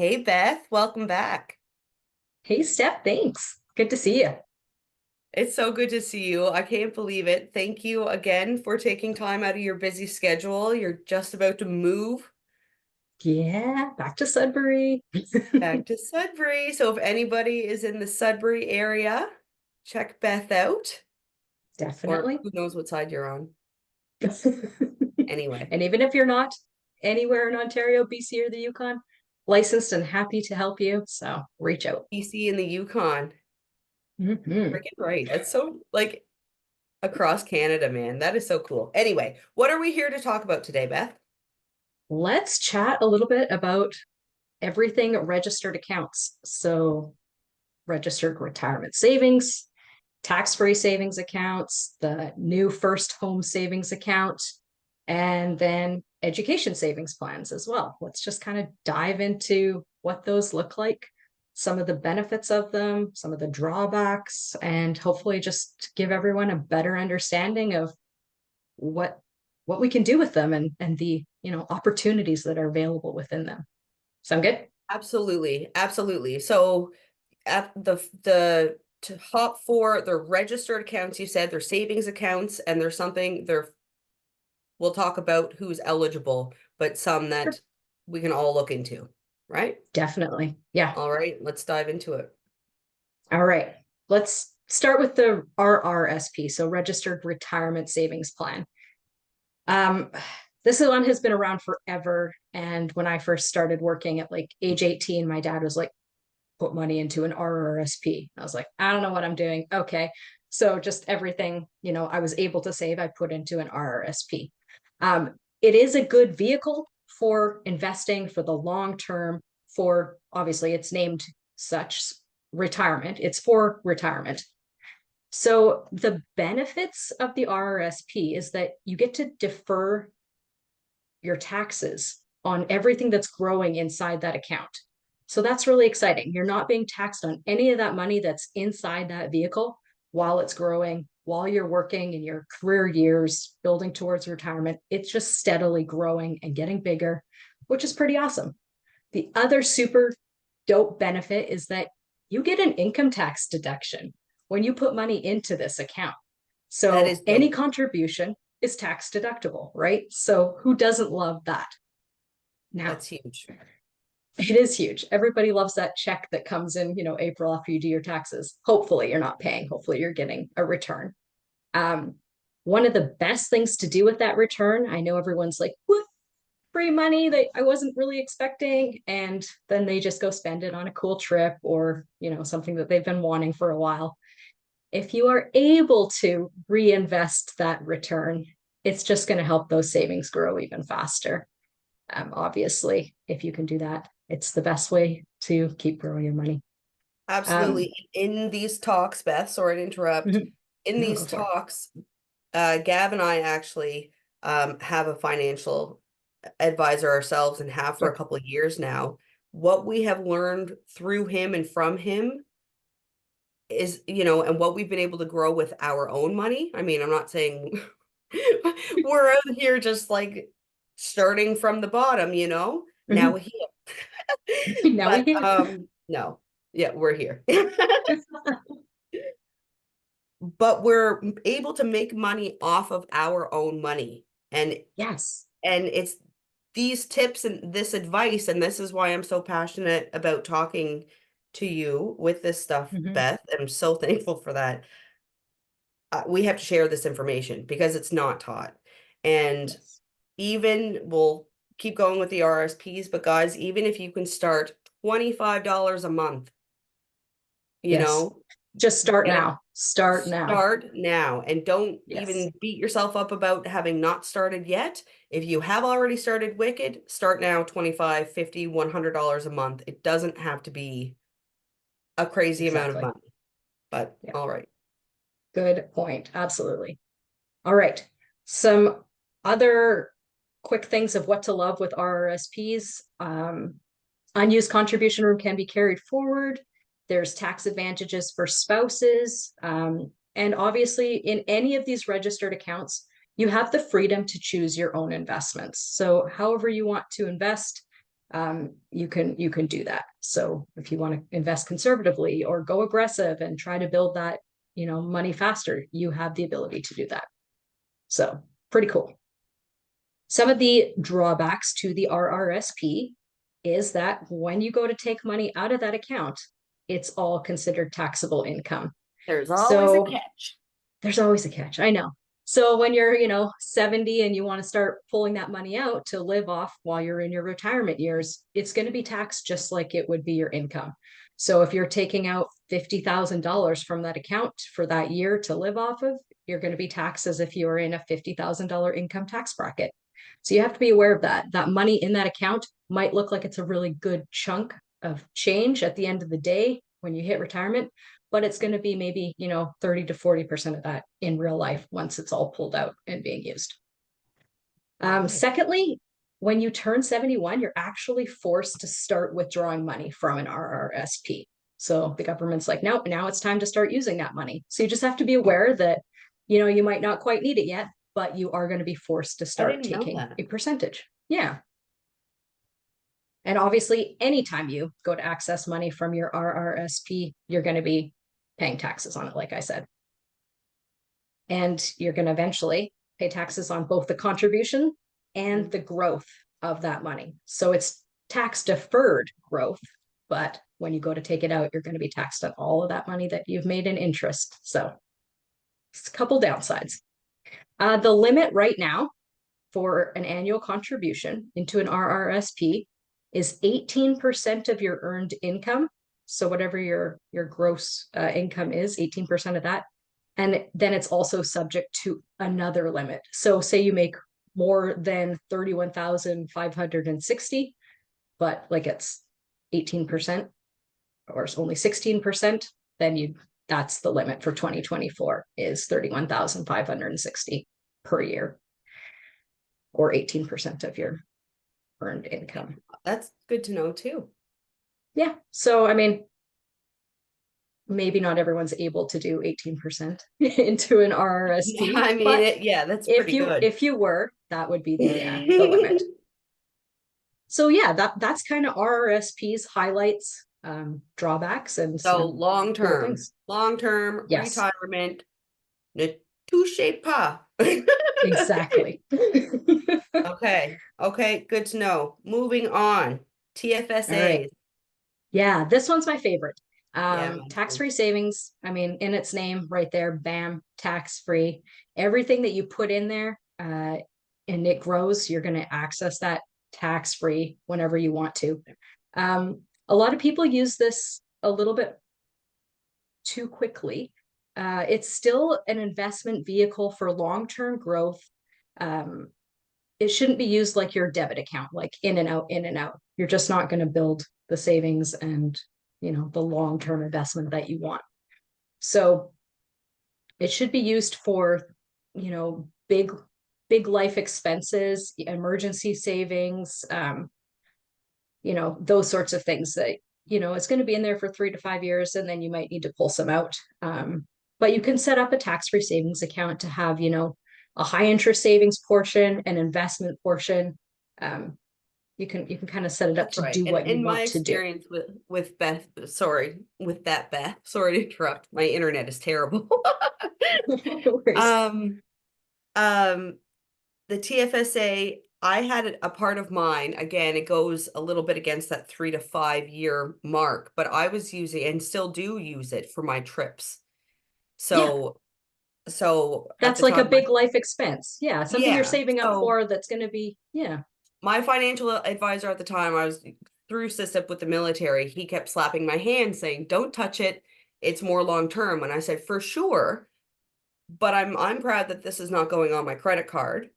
Hey Beth, welcome back. Hey, Steph, thanks. Good to see you. It's so good to see you. I can't believe it. Thank you again for taking time out of your busy schedule. You're just about to move Yeah, back to Sudbury. back to Sudbury. So if anybody is in the Sudbury area, check Beth out, or Definitely. who knows what side you're on. Anyway, And even if you're not anywhere in Ontario, BC, or the Yukon, licensed and happy to help you. So reach out. BC and the Yukon. Mhm. Freaking right. That's so like across Canada, man. That is so cool. Anyway, what are we here to talk about today, Beth? Let's chat a little bit about everything registered accounts. So, registered retirement savings, tax-free savings accounts, the new first home savings account, and then education savings plans as well. Let's just kind of dive into what those look like, some of the benefits of them, some of the drawbacks, and hopefully just give everyone a better understanding of what what we can do with them and the opportunities that are available within them. Sound good? Absolutely. Absolutely. So at the top four, they're registered accounts, you said, they're savings accounts, and there's something they're we'll talk about who's eligible, but some Sure. that we can all look into, right? Definitely. Yeah. All right, let's dive into it. All right. Let's start with the RRSP, so Registered Retirement Savings Plan. Um, this one has been around forever. And when I first started working at like age 18, my dad was like, put money into an RRSP. I was like, I don't know what I'm doing. Okay. So just everything, I was able to save, I put into an RRSP. It is a good vehicle for investing for the long term, for obviously it's named such retirement. It's for retirement. So the benefits of the RRSP is that you get to defer your taxes on everything that's growing inside that account. So that's really exciting. You're not being taxed on any of that money that's inside that vehicle while it's growing, while you're working in your career years, building towards retirement. It's just steadily growing and getting bigger, which is pretty awesome. The other super dope benefit is that you get an income tax deduction when you put money into this account. That is So any dope. contribution is tax deductible, right? So who doesn't love that? Now, That's huge. it is huge. Everybody loves that check that comes in, April after you do your taxes. Hopefully you're not paying. Hopefully you're getting a return. Um, One of the best things to do with that return, I know everyone's like, what? Free money that I wasn't really expecting. And then they just go spend it on a cool trip or, something that they've been wanting for a while. If you are able to reinvest that return, it's just going to help those savings grow even faster. Obviously, if you can do that, it's the best way to keep growing your money. Um, Absolutely. In these talks, Beth, sorry to interrupt. no, In these go for it. talks, Gab and I actually have a financial advisor ourselves and have for a Sure. couple of years now. What we have learned through him and from him is, and what we've been able to grow with our own money. I mean, I'm not saying we're out here just like starting from the bottom, now Mhm. we're here. Now we But can. no, yeah, we're here. But we're able to make money off of our own money. And Yes. it's these tips and this advice, and this is why I'm so passionate about talking to you with this stuff, Mhm. Beth. I'm so thankful for that. We have to share this information because it's not taught. And Yes. even we'll keep going with the RSPs, but guys, even if you can start $25 a month, you Yes. know, Just start get it, now. Start now. start now and don't Yes. even beat yourself up about having not started yet. If you have already started Wicked, start now. 25, 50, $100 a month. It doesn't have to be a crazy amount of Exactly. money, but Yeah. all right. Good point. Absolutely. All right. Some other quick things of what to love with RRSPs. Unused contribution room can be carried forward. There's tax advantages for spouses. And obviously, in any of these registered accounts, you have the freedom to choose your own investments. So, however you want to invest, you can do that. So if you want to invest conservatively or go aggressive and try to build that, money faster, you have the ability to do that. So pretty cool. Some of the drawbacks to the RRSP is that when you go to take money out of that account, it's all considered taxable income. There's always a So catch. there's always a catch. I know. So when you're, 70 and you want to start pulling that money out to live off while you're in your retirement years, it's going to be taxed just like it would be your income. So if you're taking out $50,000 from that account for that year to live off of, you're going to be taxed as if you were in a $50,000 income tax bracket. So you have to be aware of that. That money in that account might look like it's a really good chunk of change at the end of the day when you hit retirement, but it's going to be maybe, 30 to 40% of that in real life once it's all pulled out and being used. Okay. Secondly, when you turn 71, you're actually forced to start withdrawing money from an RRSP. So the government's like, nope, now it's time to start using that money. So you just have to be aware that, you might not quite need it yet, but you are going to be forced to I start didn't know taking that. a percentage. Yeah. And obviously, anytime you go to access money from your RRSP, you're going to be paying taxes on it, like I said. And you're going to eventually pay taxes on both the contribution and the growth of that money. So it's tax deferred growth, but when you go to take it out, you're going to be taxed on all of that money that you've made in interest. So it's a couple downsides. The limit right now for an annual contribution into an RRSP is 18% of your earned income. So whatever your gross income is, 18% of that. And then it's also subject to another limit. So say you make more than 31,560, but like it's 18% or it's only 16%, then that's the limit for 2024 is 31,560 per year or 18% of your earned income. That's good to know too. Yeah. So, I mean, maybe not everyone's able to do 18% into an Yeah, RRSP, I mean but it. Yeah, that's if pretty you good. if you were, that would be the limit. So yeah, that's kind of RRSP's highlights, drawbacks, and So some cool things. long term Yes, retirement, ne touche pas. exactly. Okay. Okay. Good to know. Moving on. All right. TFSAs. Yeah, this one's my favorite. Yeah, mine too. Tax-free savings. I mean, in its name right there, bam, tax-free. Everything that you put in there, and it grows, you're going to access that tax-free whenever you want to. A lot of people use this a little bit too quickly. It's still an investment vehicle for long-term growth. Um, it shouldn't be used like your debit account, like in and out, in and out. You're just not going to build the savings and the long-term investment that you want. So it should be used for, big life expenses, emergency savings, those sorts of things that, it's going to be in there for 3 to 5 years and then you might need to pull some out. But you can set up a tax-free savings account to have, a high interest savings portion, an investment portion. Um, you can kind of set it up That's to right. do And what you in my want to do. experience with Beth, sorry, with that Beth, sorry to interrupt. My internet is terrible. No worries. Um, um, the TFSA, I had a part of mine. Again, it goes a little bit against that 3 to 5 year mark, but I was using and still do use it for my trips. Yeah, So, so at that's the like a time, big life expense. Yeah, something you're yeah. saving up So for that's going to be, yeah, my financial advisor at the time, I was through SISIP with the military. He kept slapping my hand saying, "Don't touch it. It's more long term." And I said, "For sure." But I'm proud that this is not going on my credit card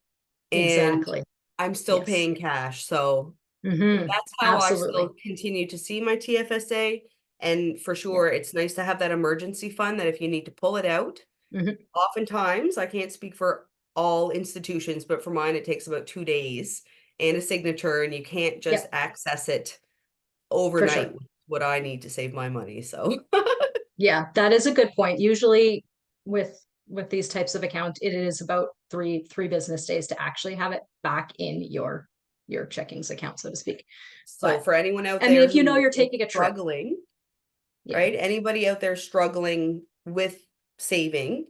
and exactly. I'm still Yes. paying cash. So that's how I Absolutely. still continue to see my TFSA. And for Yeah. sure, it's nice to have that emergency fund that if you need to pull it out, Hmm. oftentimes I can't speak for all institutions, but for mine, it takes about 2 days and a signature, and you can't just Yep, access it for overnight sure. with what I need to save my money. So Yeah, that is a good point. Usually with these types of accounts, it is about three business days to actually have it back in your your checkings account, so to speak. So But for anyone out I mean, there if you know who you're is taking a trip, struggling, yeah. right? Anybody out there struggling with saving,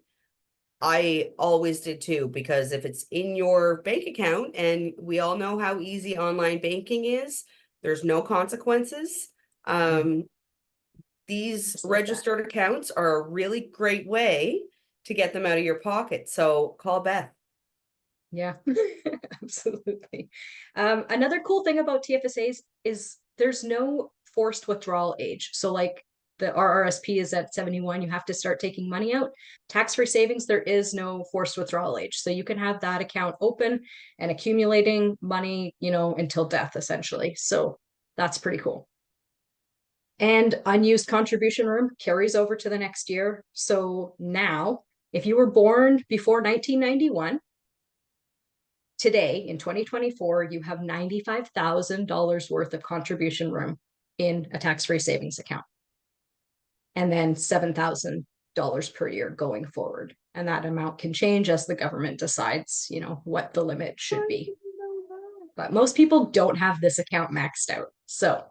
I always did too, because if it's in your bank account, and we all know how easy online banking is, there's no consequences. Mm, Um, these just like that. registered accounts are a really great way to get them out of your pocket. So call Beth. Yeah, absolutely. Another cool thing about TFSAs is there's no forced withdrawal age. So, like the RRSP is at 71, you have to start taking money out. Tax-free savings, there is no forced withdrawal age. So you can have that account open and accumulating money, until death, essentially. So that's pretty cool. And unused contribution room carries over to the next year. So now, if you were born before 1991, today in 2024, you have $95,000 worth of contribution room in a tax-free savings account, and then $7,000 per year going forward. And that amount can change as the government decides, what the limit should be. But most people don't have this account maxed out. So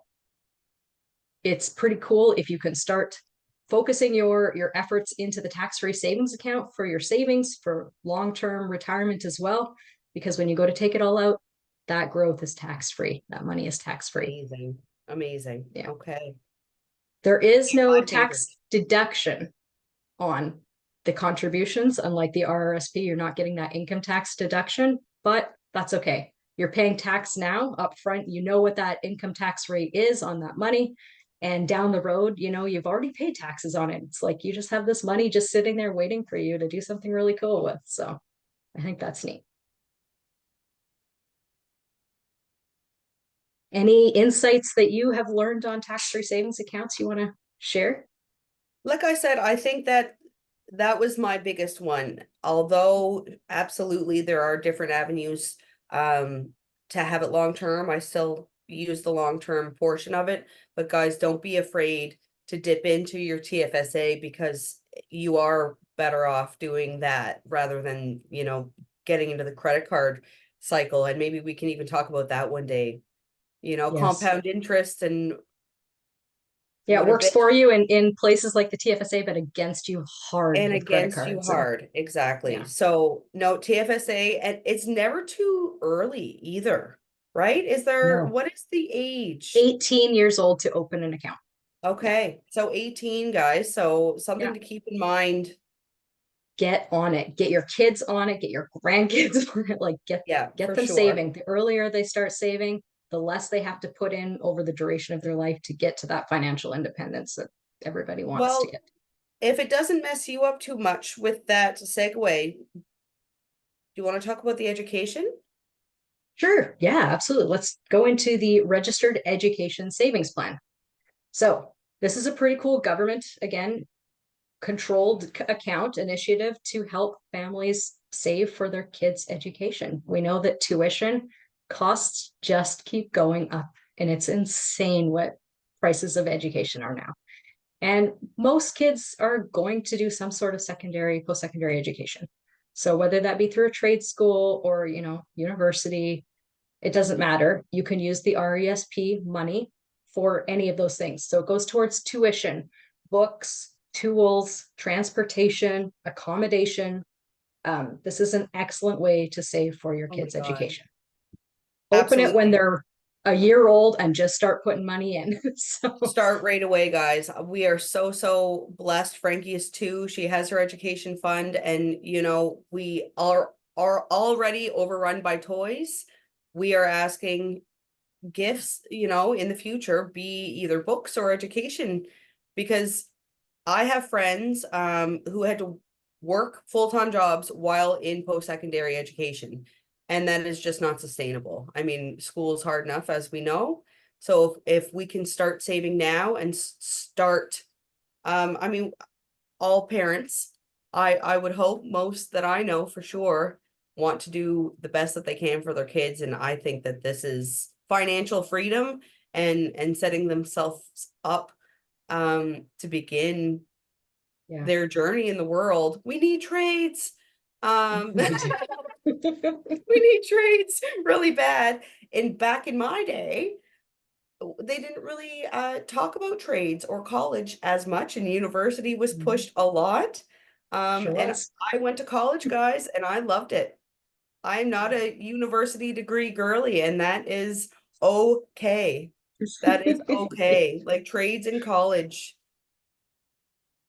it's pretty cool if you can start focusing your efforts into the tax-free savings account for your savings for long-term retirement as well, because when you go to take it all out, that growth is tax-free, that money is tax-free. Amazing. Amazing. Yeah, Okay. there is no My favorite. tax deduction on the contributions, unlike the RRSP. You're not getting that income tax deduction, but that's okay. You're paying tax now up front. You know what that income tax rate is on that money. And down the road, you've already paid taxes on it. It's like you just have this money just sitting there waiting for you to do something really cool with. So I think that's neat. Any insights that you have learned on tax-free savings accounts you want to share? Like I said, I think that that was my biggest one. Although absolutely there are different avenues to have it long term, I still use the long term portion of it. But guys, don't be afraid to dip into your TFSA, because you are better off doing that rather than, getting into the credit card cycle. And maybe we can even talk about that one day. Yes. Compound interest and Yeah, it what a works bitch, for you in places like the TFSA, but against you hard and with credit against you cards. And hard. Exactly. yeah, So no, TFSA, and it's never too early either, right? no, What is the age? 18 years old to open an account. Yeah, Okay, so 18, guys. So something yeah. to keep in mind. Get on it. Get your kids on it. Get your grandkids on it. Like Yeah, get for them sure. saving. The earlier they start saving, the less they have to put in over the duration of their life to get to that financial independence that everybody wants to Well, get. if it doesn't mess you up too much with that segue, do you want to talk about the education? Sure. Yeah, absolutely. Let's go into the registered education savings plan. So this is a pretty cool government, again, controlled account initiative to help families save for their kids' education. We know that tuition costs just keep going up, and it's insane what prices of education are now. And most kids are going to do some sort of secondary, post-secondary education. So whether that be through a trade school or, university, it doesn't matter. You can use the RESP money for any of those things. So it goes towards tuition, books, tools, transportation, accommodation. This is an excellent way to save for your Oh my kids' God. education. Open it when Absolutely. they're a year old and just start putting money in. So, Start right away, guys. We are so, so blessed. Frankie is too. She has her education fund, and we are already overrun by toys. We are asking gifts, in the future, be either books or education, because I have friends who had to work full-time jobs while in post-secondary education, and that is just not sustainable. I mean, school is hard enough, as we know. So if we can start saving now and start, I mean, all parents, I would hope, most that I know for sure, want to do the best that they can for their kids, and I think that this is financial freedom, and setting themselves up to begin yeah, their journey in the world. We need trades. Um we do. We need trades really bad. And back in my day, they didn't really talk about trades or college as much, and university was Mhm. pushed a lot. Sure And was. I went to college, guys, and I loved it. I'm not a university degree girly, and that is okay. That is okay. Like trades in college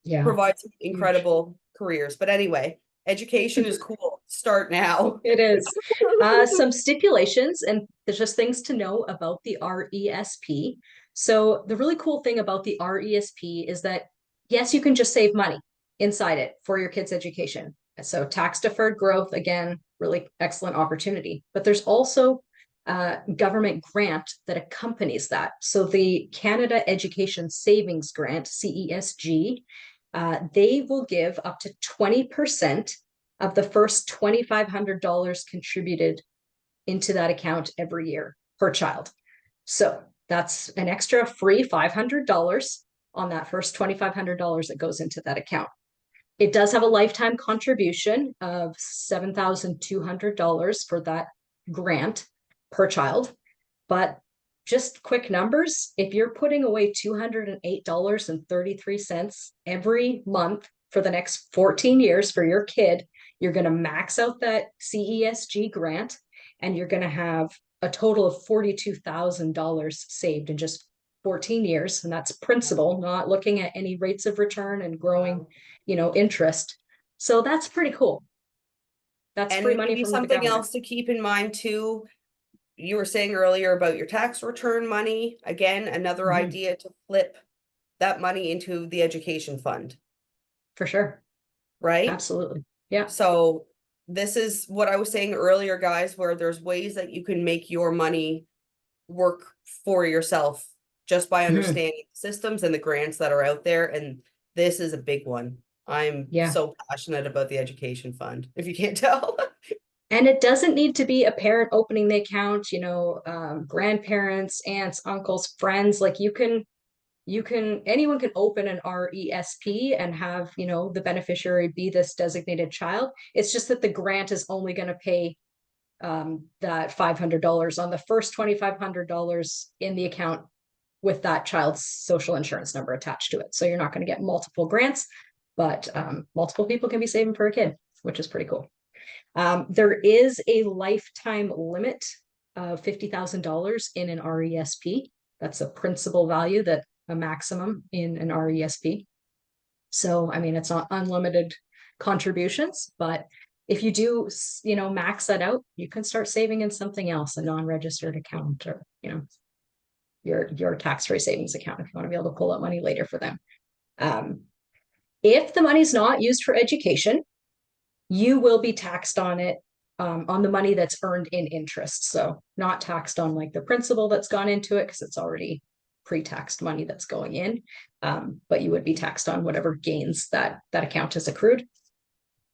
Yeah, provide some huge. incredible careers. But anyway, education is cool. Start now. It is. Some stipulations and there's just things to know about the RESP. So the really cool thing about the RESP is that yes, you can just save money inside it for your kids' education. So tax deferred growth, again, really excellent opportunity. But there's also a government grant that accompanies that. So the Canada Education Savings Grant, CESG, they will give up to 20% of the first $2,500 contributed into that account every year per child. So that's an extra free $500 on that first $2,500 that goes into that account. It does have a lifetime contribution of $7,200 for that grant per child. But just quick numbers, if you're putting away $208.33 every month for the next 14 years for your kid, you're going to max out that CESG grant and you're going to have a total of $42,000 saved in just 14 years. And that's principal, not looking at any rates of return and growing, Wow. interest. So that's pretty cool. That's free And money maybe from the something government. else to keep in mind too. You were saying earlier about your tax return money. Again, another Mhm. idea to flip that money into the education fund, For sure. right? Absolutely. Yeah. So this is what I was saying earlier, guys, where there's ways that you can make your money work for yourself just by Mhm. understanding the systems and the grants that are out there. And this is a big one. I'm Yeah. so passionate about the education fund, if you can't tell. And it doesn't need to be a parent opening the account, grandparents, aunts, uncles, friends. Like anyone can open an RESP and have, the beneficiary be this designated child. It's just that the grant is only going to pay that $500 on the first $2,500 in the account with that child's social insurance number attached to it. So you're not going to get multiple grants, but multiple people can be saving for a kid, which is pretty cool. There is a lifetime limit of $50,000 in an RESP. That's a principal value that a maximum in an RESP. So, I mean, it's not unlimited contributions, but if you do, max that out, you can start saving in something else, a non-registered account or, your tax-free savings account if you want to be able to pull out money later for them. Um, if the money's not used for education, you will be taxed on it on the money that's earned in interest. So not taxed on like the principal that's gone into it because it's already pre-taxed money that's going in, but you would be taxed on whatever gains that account has accrued.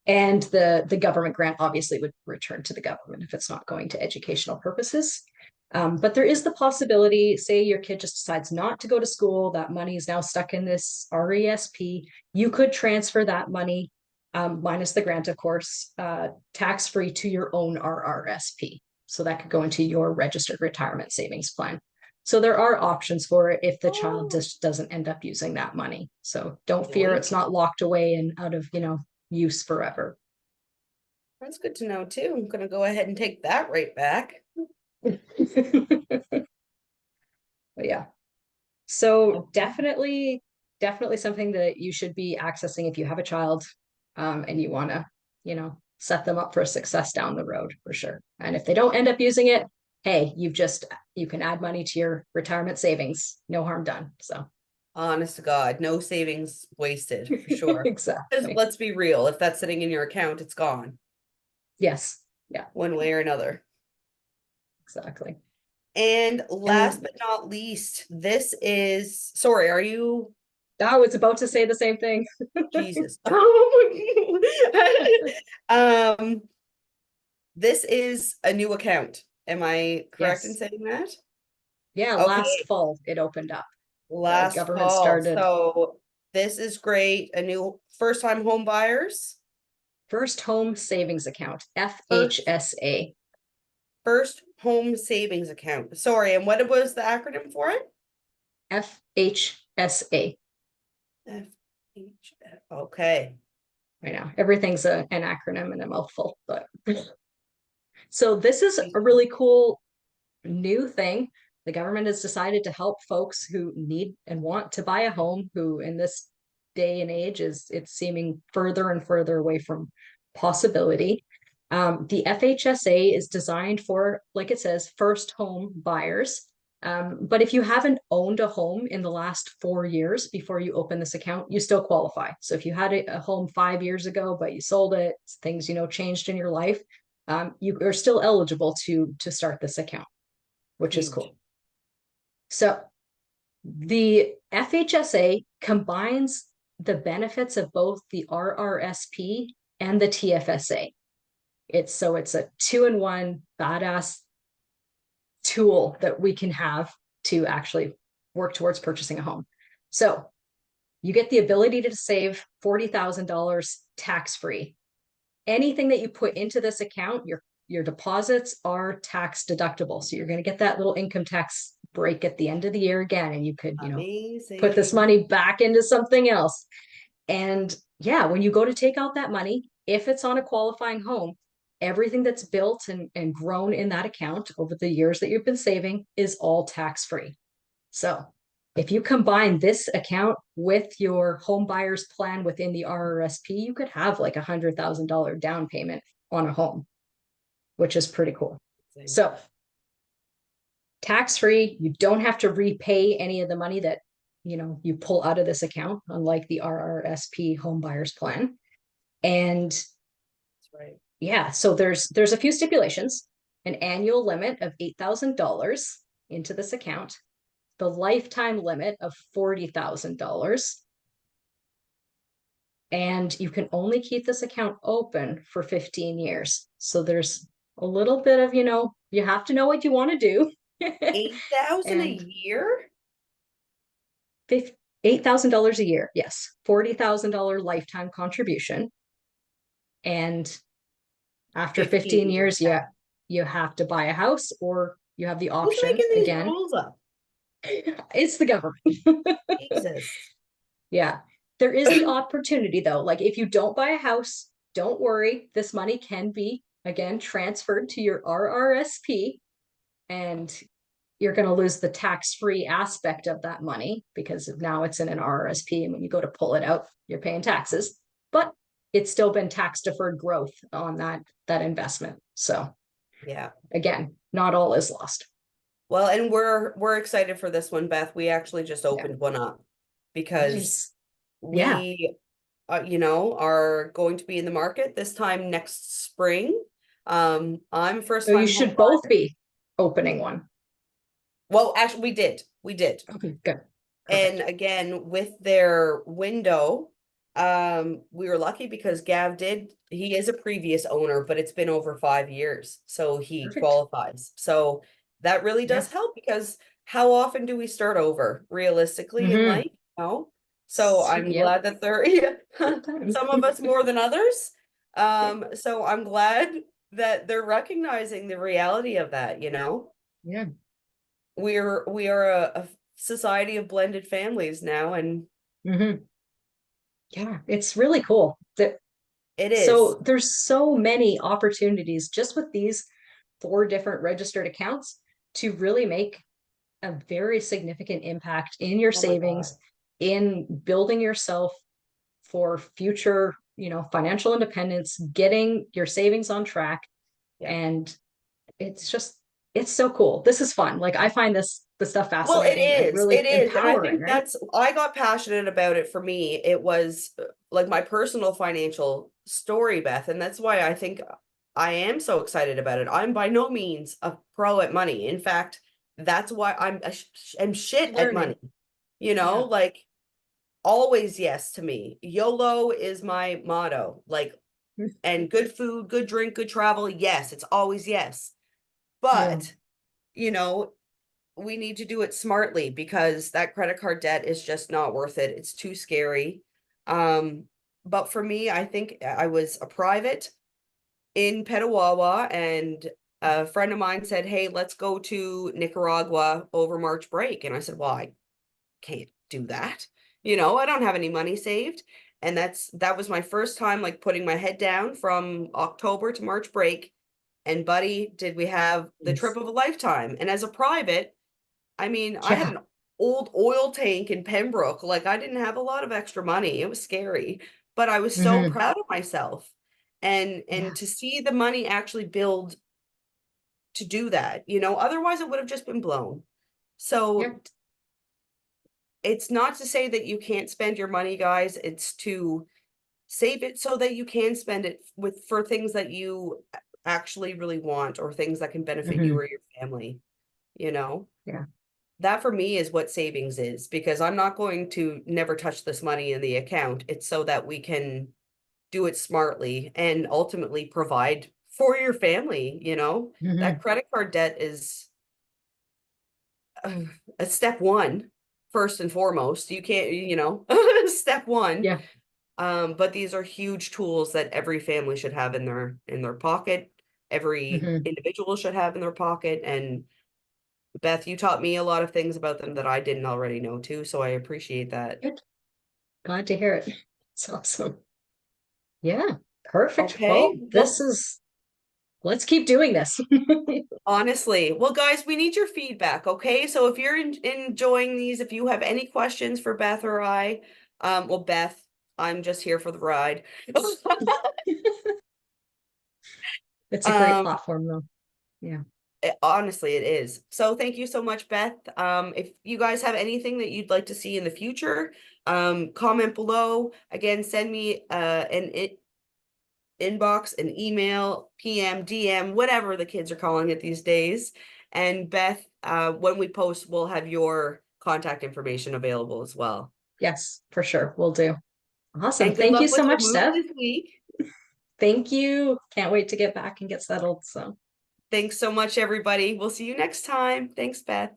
And the government grant obviously would return to the government if it's not going to educational purposes. But there is the possibility, say your kid just decides not to go to school, that money is now stuck in this RESP. You could transfer that money, minus the grant, of course, tax free to your own RRSP. So that could go into your registered retirement savings plan. So there are options for it if the child Oh, just doesn't end up using that money. So don't fear yoink. it's not locked away and out of, use forever. That's good to know too. I'm gonna go ahead and take that right back. But yeah. So definitely something that you should be accessing if you have a child, and you want to, set them up for success down the road for sure. And if they don't end up using it, hey, you can add money to your retirement savings. No harm done. So Honest to God, no savings wasted for sure. Because exactly. let's be real, if that's sitting in your account, it's gone Yes. Yeah, one way or another. exactly. And last And but not least, this is, sorry, are you, I was about to say the same thing. Jesus. Um, this is a new account. Am I correct in Yes. saying that? Yeah, last Okay, fall it opened up. The last government fall. started. So this is great. A new first time home buyers. First Home Savings Account, First FHSA. First home savings account. Sorry, and what was the acronym for it? FHSA. FHF. Okay. I know everything's an acronym and a mouthful, but so this is a really cool new thing. The government has decided to help folks who need and want to buy a home, who in this day and age it's seeming further and further away from possibility. The FHSA is designed for, like it says, first home buyers. But if you haven't owned a home in the last 4 years before you open this account, you still qualify. So if you had a home 5 years ago, but you sold it, things, changed in your life, you are still eligible to start this account, which is Huge. cool. So the FHSA combines the benefits of both the RRSP and the TFSA. It's a two-in-one badass tool that we can have to actually work towards purchasing a home. So you get the ability to save $40,000 tax-free. Anything that you put into this account, your deposits are tax deductible. So you're going to get that little income tax break at the end of the year again, and you could, put this Amazing. money back into something else. And yeah, when you go to take out that money, if it's on a qualifying home, everything that's built and grown in that account over the years that you've been saving is all tax free. So if you combine this account with your home buyer's plan within the RRSP, you could have like $100,000 down payment on a home, which is pretty cool. So tax free, you don't have to repay any of the money that you pull out of this account, unlike the RRSP home buyer's plan. And That's right. yeah, so there's a few stipulations: an annual limit of $8,000 into this account, the lifetime limit of $40,000, and you can only keep this account open for 15 years. So there's a little bit of, you have to know what you want to do. 8,000 a And year? $8,000 a year, yes, $40,000 lifetime contribution, and after 15 15 years. years, yeah, you have to buy a house, or you have the Who's option making these again. rules up? It's the government. Jesus. Yeah. There is the opportunity though. Like if you don't buy a house, don't worry. This money can be again transferred to your RRSP, and you're going to lose the tax-free aspect of that money because now it's in an RRSP, and when you go to pull it out, you're paying taxes. But it's still been tax deferred growth on that investment. So Yeah. again, not all is lost. Well, and we're excited for this one, Beth. We actually just Yeah. opened one up because Nice. Yeah. we are going to be in the market this time next spring. I'm first So you time home should both buyer. be opening one. Well, actually, we did. We did. Okay, good. And Perfect. again, with their window, we were lucky because he is a previous owner, but it's been over 5 years, so he Perfect. qualifies. So that really Yeah. does help because how often do we start over realistically in Mm-hmm. life? No. So I'm Yep. glad that yeah, Good time. some of us more than others. So I'm glad that they're recognizing the reality of that. Yeah. We are a society of blended families now, and Mm-hmm. Yeah. It's really cool. it is. So there's so many opportunities just with these 4 different registered accounts to really make a very significant impact in your Oh my God. savings, in building yourself for future, financial independence, getting your savings on track. Yeah. And it's so cool. This is fun. Like I find the stuff Well, it fascinating and is. really It is. And I empowering, think right? I got passionate about it. For me, it was like my personal financial story, Beth. And that's why I think I am so excited about it. I'm by no means a pro at money. In fact, that's why I'm shit at Learning. money. Yeah. Like always yes to me. YOLO is my motto. Like, and good food, good drink, good travel. Yes, it's always yes. Yeah. But, you know, we need to do it smartly because that credit card debt is just not worth it. It's too scary. Um, but for me, I think I was a private in Petawawa, and a friend of mine said, "Hey, let's go to Nicaragua over March break." And I said, "Well, I can't do that. I don't have any money saved." And that was my first time like putting my head down from October to March break. And buddy, did we have the trip Yes. of a lifetime. And as a private, I mean, I had Yeah. an old oil tank in Pembroke. Like I didn't have a lot of extra money. It was scary, but I was so Hmm. proud of myself. And Yeah. to see the money actually build to do that, otherwise it would have just been blown. So Yep. it's not to say that you can't spend your money, guys. It's to save it so that you can spend it for things that you actually really want, or things that can benefit you Hmm. or your family, you know? Yeah. That for me is what savings is, because I'm not going to never touch this money in the account. It's so that we can do it smartly and ultimately provide for your family. That Hmm. credit card debt is a step one, first and foremost. You can't, step one. Yeah. But these are huge tools that every family should have in their pocket. Every Hmm. individual should have in their pocket. And Beth, you taught me a lot of things about them that I didn't already know too, so I appreciate that. Good. Glad to hear it. It's awesome. Yeah. Perfect. Okay, Well, well, let's keep doing this. honestly, well, guys, we need your feedback, okay? So if you're enjoying these, if you have any questions for Beth or I, well, Beth, I'm just here for the ride. It's a great Um, platform though. Yeah. Honestly, it is. So thank you so much, Beth. If you guys have anything that you'd like to see in the future, comment below. Again, send me an inbox, an email, PM, DM, whatever the kids are calling it these days. And Beth, when we post, we'll have your contact information available as well. Yes, for sure. We'll do. Awesome. And good Thank you luck so with your much, move Steph. this week. Thank you. Can't wait to get back and get settled. So. Thanks so much, everybody. We'll see you next time. Thanks, Beth.